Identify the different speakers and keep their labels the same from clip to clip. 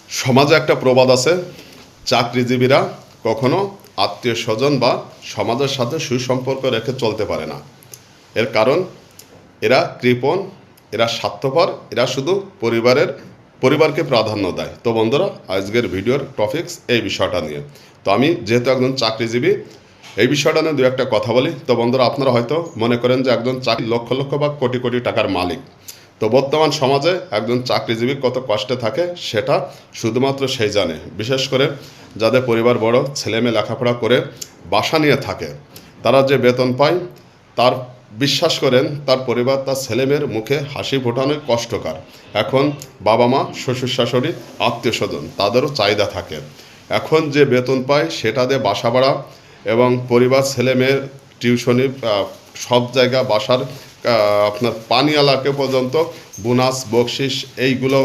Speaker 1: সমাজে একটা প্রবাদ আছে, চাকরিজীবীরা কখনো আত্মীয় স্বজন বা সমাজের সাথে সুসম্পর্ক রেখে চলতে পারে না। এর কারণ এরা কৃপণ, এরা স্বার্থপর, এরা শুধু পরিবারকে প্রাধান্য দেয়। তো বন্ধুরা, আজকের ভিডিওর টপিকস এই বিষয়টা নিয়ে। তো আমি যেহেতু একজন চাকরিজীবী, এই বিষয়টা নিয়ে দু একটা কথা বলি। তো বন্ধুরা, আপনারা হয়তো মনে করেন যে একজন চাকরি লক্ষ লক্ষ বা কোটি কোটি টাকার মালিক। তো বর্তমান সমাজে একজন চাকরিজীবী কত কষ্টে থাকে সেটা শুধুমাত্র সেই জানে। বিশেষ করে যাদের পরিবার বড়, ছেলেমেয়ে লেখাপড়া করে বাসা নিয়ে থাকে, তারা যে বেতন পায় তার বিশ্বাস করেন তার পরিবার, তার ছেলেমেয়ের মুখে হাসি ফোটানো কষ্টকর। এখন বাবা মা, শ্বশুর শাশুড়ি, আত্মীয় স্বজন তাদেরও চাহিদা থাকে। এখন যে বেতন পায় সেটা দিয়ে বাসা ভাড়া এবং পরিবার, ছেলেমেয়ের টিউশনি, সব জায়গা, বাসার আপনার পানিয়ালাকে পর্যন্ত বোনাস, বকশিস এইগুলো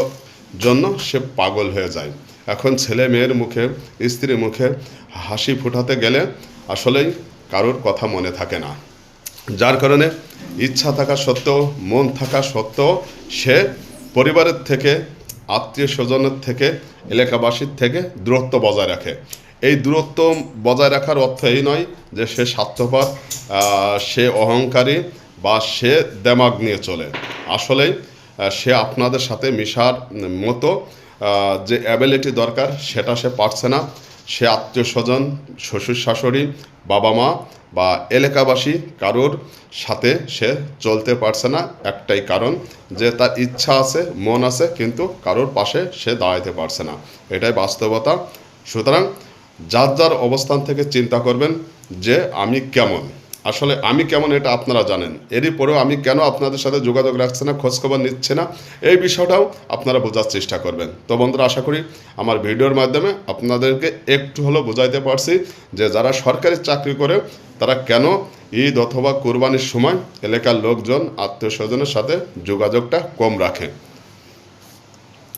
Speaker 1: জন্য সে পাগল হয়ে যায়। এখন ছেলে মেয়ের মুখে, স্ত্রীর মুখে হাসি ফোটাতে গেলে আসলেই কারোর কথা মনে থাকে না। যার কারণে ইচ্ছা থাকা সত্ত্বেও, মন থাকা সত্ত্বেও সে পরিবারের থেকে, আত্মীয় স্বজনের থেকে, এলাকাবাসীর থেকে দূরত্ব বজায় রাখে। এই দূরত্ব বজায় রাখার অর্থ এই নয় যে সে স্বার্থপর, সে অহংকারী বা সে দেমাগ নিয়ে চলে। আসলেই সে আপনাদের সাথে মিশার মতো যে অ্যাবিলিটি দরকার সেটা সে পারছে না। সে আত্মীয় স্বজন, শ্বশুর শাশুড়ি, বাবা মা বা এলাকাবাসী কারোর সাথে সে চলতে পারছে না। একটাই কারণ যে তার ইচ্ছা আছে, মন আছে, কিন্তু কারোর পাশে সে দাঁড়াইতে পারছে না। এটাই বাস্তবতা। সুতরাং যার যার অবস্থান থেকে চিন্তা করবেন যে আমি কেমন, আসলে আমি কেমন এটা আপনারা জানেন। এরই পরেও আমি কেন আপনাদের সাথে যোগাযোগ রাখছে না, খোঁজখবর নিচ্ছে না, এই বিষয়টাও আপনারা বোঝার চেষ্টা করবেন। তো বন্ধুরা, আশা করি আমার ভিডিওর মাধ্যমে আপনাদেরকে একটু হলেও বোঝাইতে পারছি যে যারা সরকারি চাকরি করে তারা কেন ঈদ অথবা কোরবানির সময় এলাকার লোকজন, আত্মীয় স্বজনের সাথে যোগাযোগটা কম রাখে।